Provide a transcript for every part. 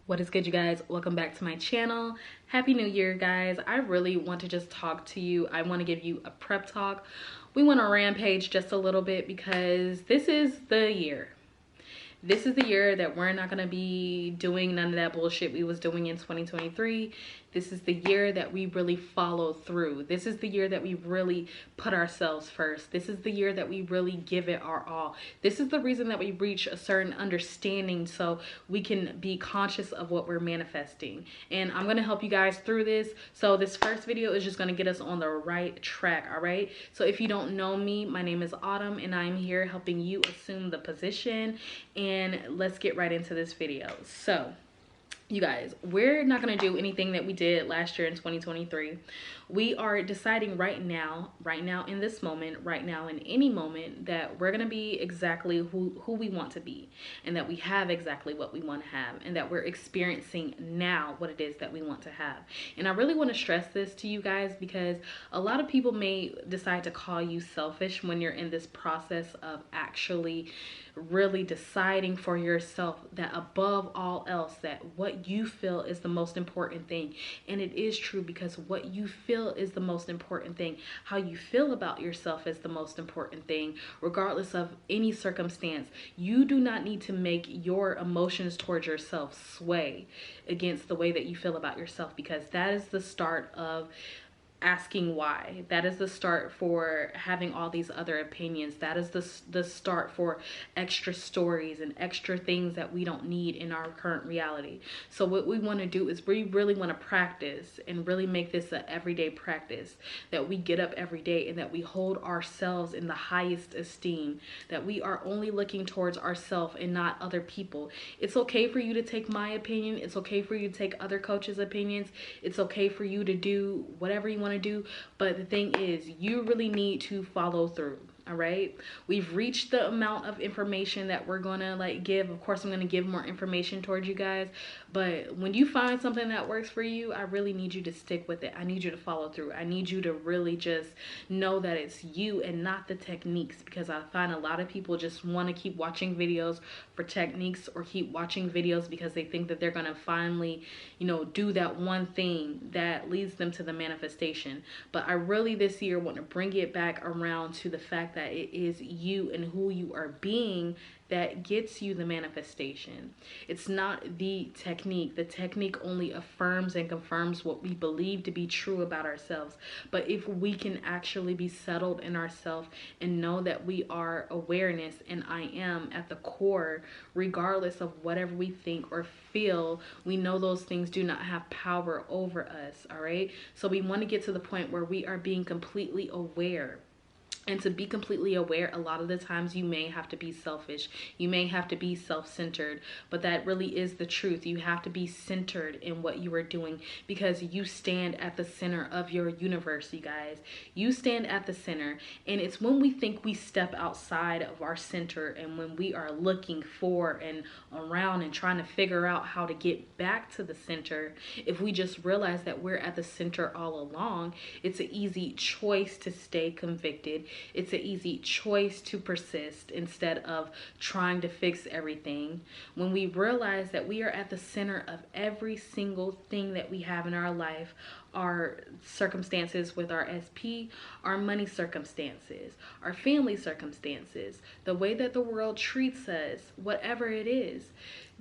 What is good, you guys? Welcome back to my channel. Happy New Year, guys. I really want to just talk to you. I want to give you a prep talk. We want to rampage just a little bit because this is the year. This is the year that we're not going to be doing none of that bullshit we was doing in 2023. This is the year that we really follow through. This is the year that we really put ourselves first. This is the year that we really give it our all. This is the reason that we reach a certain understanding so we can be conscious of what we're manifesting. And I'm going to help you guys through this. So this first video is just going to get us on the right track, all right? So if you don't know me, my name is Autumn and I'm here helping you assume the position. And let's get right into this video. So you guys, we're not going to do anything that we did last year in 2023. We are deciding right now in this moment, right now in any moment, that we're going to be exactly who we want to be, and that we have exactly what we want to have, and that we're experiencing now what it is that we want to have. And I really want to stress this to you guys because a lot of people may decide to call you selfish when you're in this process of actually really deciding for yourself that above all else, that what you feel is the most important thing. And it is true, because what you feel is the most important thing. How you feel about yourself is the most important thing, regardless of any circumstance. You do not need to make your emotions towards yourself sway against the way that you feel about yourself, because that is the start of asking why. That is the start for having all these other opinions. That is the start for extra stories and extra things that we don't need in our current reality. So what we want to do is we really want to practice and really make this an everyday practice, that we get up every day and that we hold ourselves in the highest esteem, that we are only looking towards ourselves and not other people. It's okay for you to take my opinion. It's okay for you to take other coaches' opinions. It's okay for you to do whatever you want to do, but the thing is, you really need to follow through. All right, we've reached the amount of information that we're gonna give. Of course, I'm gonna give more information towards you guys, but when you find something that works for you, I really need you to stick with it. I need you to follow through. I need you to really just know that it's you and not the techniques, because I find a lot of people just want to keep watching videos for techniques, or keep watching videos because they think that they're gonna finally, do that one thing that leads them to the manifestation. But I really this year want to bring it back around to the fact that it is you and who you are being that gets you the manifestation. It's not the technique. The technique only affirms and confirms what we believe to be true about ourselves. But if we can actually be settled in ourselves and know that we are awareness and I am at the core, regardless of whatever we think or feel, we know those things do not have power over us. All right, so we want to get to the point where we are being completely aware. And to be completely aware, a lot of the times you may have to be selfish. You may have to be self-centered, but that really is the truth. You have to be centered in what you are doing, because you stand at the center of your universe, you guys. You stand at the center, and it's when we think we step outside of our center, and when we are looking for and around and trying to figure out how to get back to the center, if we just realize that we're at the center all along, it's an easy choice to stay convicted. It's an easy choice to persist instead of trying to fix everything. When we realize that we are at the center of every single thing that we have in our life, our circumstances with our SP, our money circumstances, our family circumstances, the way that the world treats us, whatever it is,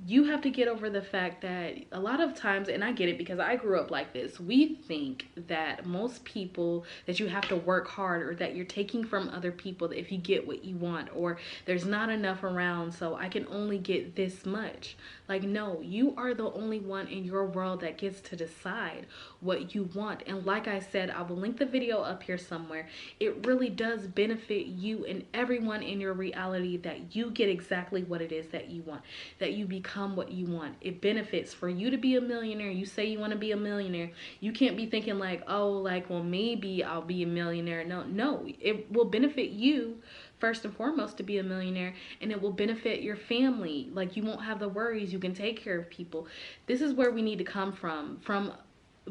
you have to get over the fact that a lot of times, and I get it because I grew up like this, we think that most people, that you have to work hard, or that you're taking from other people if you get what you want, or there's not enough around, so I can only get this much. Like, no, you are the only one in your world that gets to decide what you want. And like I said, I will link the video up here somewhere. It really does benefit you and everyone in your reality that you get exactly what it is that you want, that you become what you want. It benefits for you to be a millionaire. You say you want to be a millionaire. You can't be thinking like, oh, well, maybe I'll be a millionaire. No, it will benefit you first and foremost to be a millionaire, and it will benefit your family. Like, you won't have the worries. You can take care of people. This is where we need to come from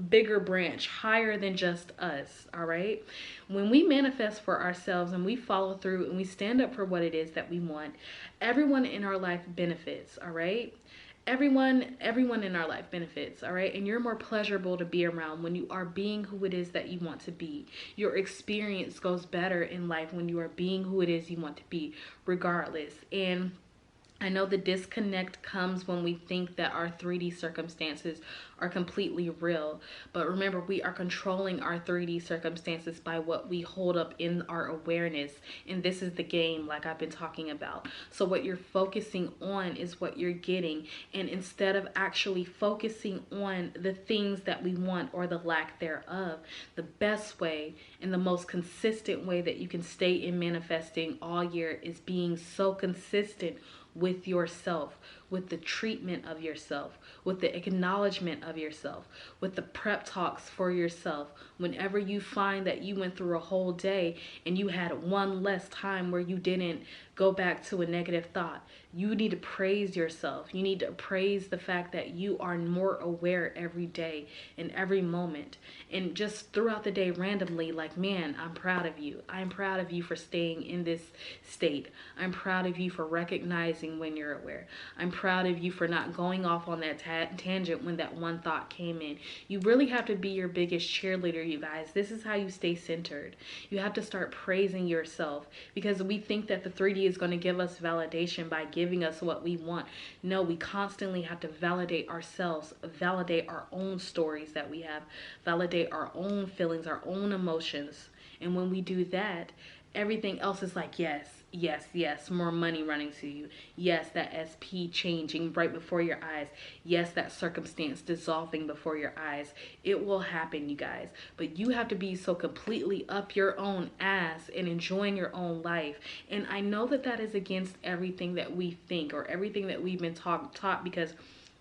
bigger branch, higher than just us. All right, when we manifest for ourselves and we follow through and we stand up for what it is that we want, everyone in our life benefits. All right, Everyone in our life benefits, all right? And you're more pleasurable to be around when you are being who it is that you want to be. Your experience goes better in life when you are being who it is you want to be, regardless. And I know the disconnect comes when we think that our 3D circumstances are completely real. But remember, we are controlling our 3D circumstances by what we hold up in our awareness. And this is the game, like I've been talking about. So what you're focusing on is what you're getting. And instead of actually focusing on the things that we want or the lack thereof, the best way and the most consistent way that you can stay in manifesting all year is being so consistent with yourself, with the treatment of yourself, with the acknowledgement of yourself, with the prep talks for yourself. Whenever you find that you went through a whole day and you had one less time where you didn't go back to a negative thought, you need to praise yourself. You need to praise the fact that you are more aware every day in every moment. And just throughout the day randomly, like, man, I'm proud of you. I'm proud of you for staying in this state. I'm proud of you for recognizing when you're aware. I'm proud of you for not going off on that tangent when that one thought came in. You really have to be your biggest cheerleader, you guys. This is how you stay centered. You have to start praising yourself, because we think that the 3D is going to give us validation by giving us what we want. No, we constantly have to validate ourselves, validate our own stories that we have, validate our own feelings, our own emotions. And when we do that, everything else is like, yes, yes, yes, more money running to you. Yes, that SP changing right before your eyes. Yes, that circumstance dissolving before your eyes. It will happen, you guys. But you have to be so completely up your own ass and enjoying your own life. And I know that that is against everything that we think or everything that we've been taught, because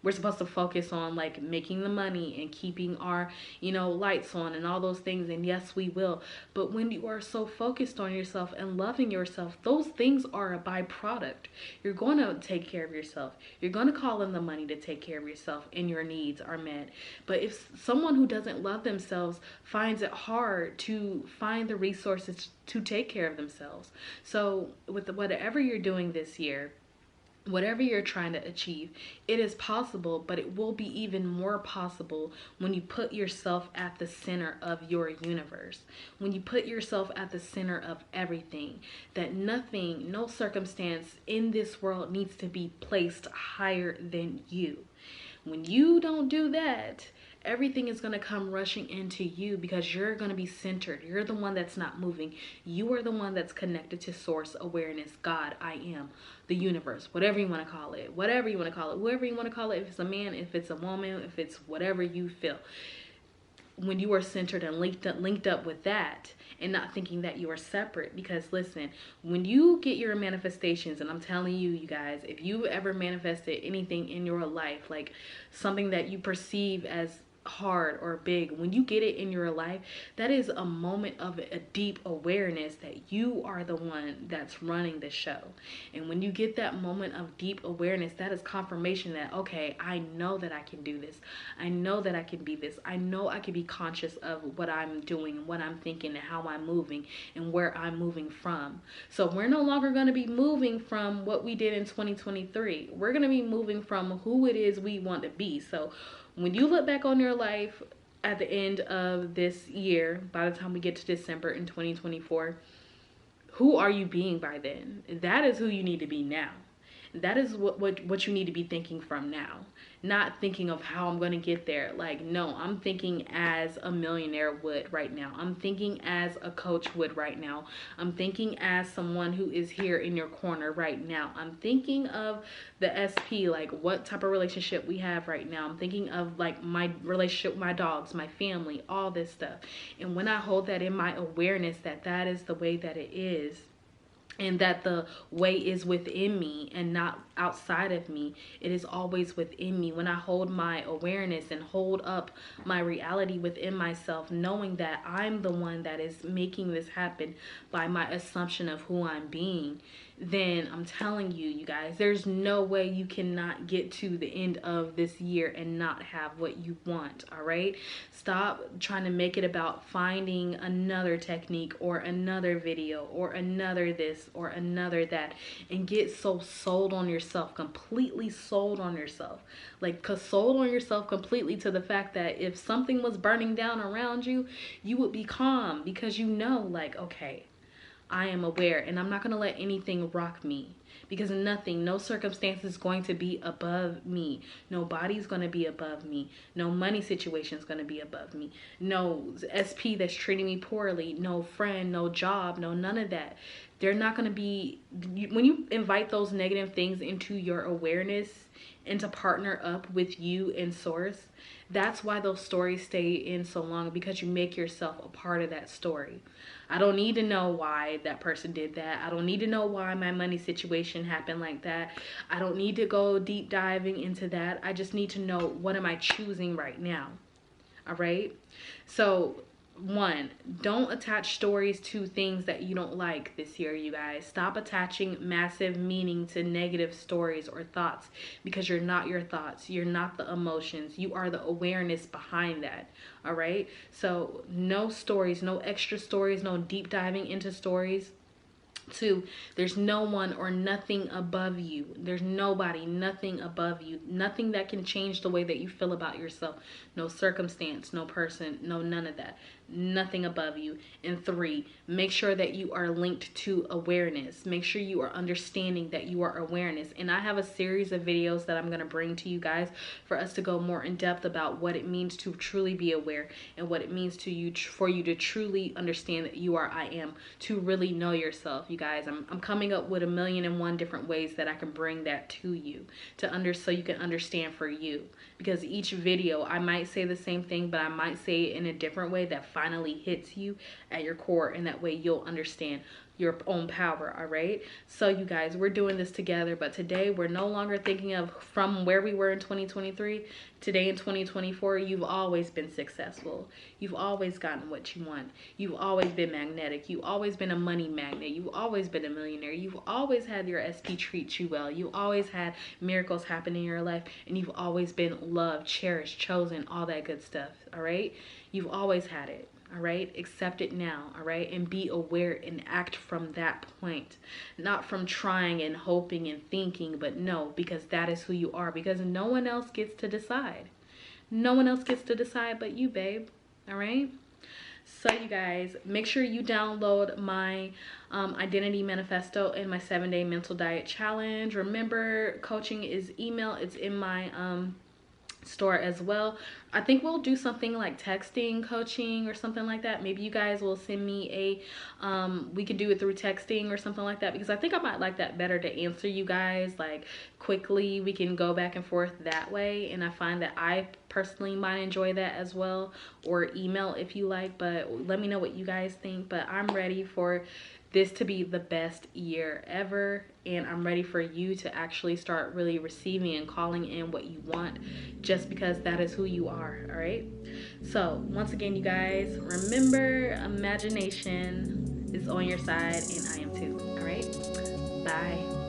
we're supposed to focus on like making the money and keeping our, lights on and all those things. And yes, we will. But when you are so focused on yourself and loving yourself, those things are a byproduct. You're going to take care of yourself. You're going to call in the money to take care of yourself and your needs are met. But if someone who doesn't love themselves finds it hard to find the resources to take care of themselves. So with whatever you're doing this year, whatever you're trying to achieve, it is possible, but it will be even more possible when you put yourself at the center of your universe. When you put yourself at the center of everything, that nothing, no circumstance in this world needs to be placed higher than you. When you don't do that, everything is going to come rushing into you because you're going to be centered. You're the one that's not moving. You are the one that's connected to source awareness, God, I am, the universe, whatever you want to call it, whatever you want to call it, whoever you want to call it, if it's a man, if it's a woman, if it's whatever you feel. When you are centered and linked up with that and not thinking that you are separate. Because listen, when you get your manifestations, and I'm telling you, you guys, if you ever manifested anything in your life, like something that you perceive as hard or big, when you get it in your life, that is a moment of a deep awareness that you are the one that's running the show. And when you get that moment of deep awareness, that is confirmation that, okay, I know that I can do this. I know that I can be this. I know I can be conscious of what I'm doing and what I'm thinking and how I'm moving and where I'm moving from. So we're no longer going to be moving from what we did in 2023. We're going to be moving from who it is we want to be. So when you look back on your life at the end of this year, by the time we get to December in 2024, who are you being by then? That is who you need to be now. That is what you need to be thinking from now. Not thinking of how I'm going to get there. Like, no, I'm thinking as a millionaire would right now. I'm thinking as a coach would right now. I'm thinking as someone who is here in your corner right now. I'm thinking of the SP, like what type of relationship we have right now. I'm thinking of like my relationship with my dogs, my family, all this stuff. And when I hold that in my awareness that that is the way that it is, and that the way is within me and not outside of me, it is always within me. When I hold my awareness and hold up my reality within myself, knowing that I'm the one that is making this happen by my assumption of who I'm being, then I'm telling you, you guys, there's no way you cannot get to the end of this year and not have what you want. All right, stop trying to make it about finding another technique or another video or another this or another that, and get so sold on yourself, completely sold on yourself, like sold on yourself completely, to the fact that if something was burning down around you, you would be calm, because you know, like, okay, I am aware and I'm not going to let anything rock me, because nothing, no circumstance is going to be above me. Nobody's going to be above me. No money situation is going to be above me. No SP that's treating me poorly. No friend, no job, no none of that. They're not going to be, when you invite those negative things into your awareness and to partner up with you and source, that's why those stories stay in so long, because you make yourself a part of that story. I don't need to know why that person did that. I don't need to know why my money situation happened like that. I don't need to go deep diving into that. I just need to know, what am I choosing right now? All right. So, one, don't attach stories to things that you don't like this year, you guys. Stop attaching massive meaning to negative stories or thoughts, because you're not your thoughts. You're not the emotions. You are the awareness behind that. All right. So no stories, no extra stories, no deep diving into stories. Two, there's no one or nothing above you. There's nobody, nothing above you. Nothing that can change the way that you feel about yourself. No circumstance, no person, no none of that. Nothing above you. And three, make sure that you are linked to awareness. Make sure you are understanding that you are awareness. And I have a series of videos that I'm going to bring to you guys for us to go more in depth about what it means to truly be aware, and what it means to you, for you to truly understand that you are I am, to really know yourself. You guys, I'm coming up with 1,000,001 different ways that I can bring that to you, so you can understand for you. Because each video, I might say the same thing, but I might say it in a different way that finally hits you at your core, and that way you'll understand your own power. All right, so you guys, we're doing this together, but today we're no longer thinking of from where we were in 2023. Today in 2024, you've always been successful. You've always gotten what you want. You've always been magnetic. You've always been a money magnet. You've always been a millionaire. You've always had your SP treat you well. You've always had miracles happen in your life, and you've always been loved, cherished, chosen, all that good stuff. All right, you've always had it. All right, accept it now. All right, and be aware and act from that point, not from trying and hoping and thinking, but no, because that is who you are, because no one else gets to decide. No one else gets to decide but you, babe. All right, so you guys, make sure you download my identity manifesto and my 7-day mental diet challenge. Remember, coaching is email. It's in my store as well. I think we'll do something like texting coaching or something like that. Maybe you guys will send me a we could do it through texting or something like that, because I think I might like that better, to answer you guys like quickly. We can go back and forth that way, and I find that I personally might enjoy that as well. Or email if you like, but let me know what you guys think. But I'm ready for this to be the best year ever, and I'm ready for you to actually start really receiving and calling in what you want, just because that is who you are. All right, so once again, you guys, remember, imagination is on your side, and I am too. All right, bye.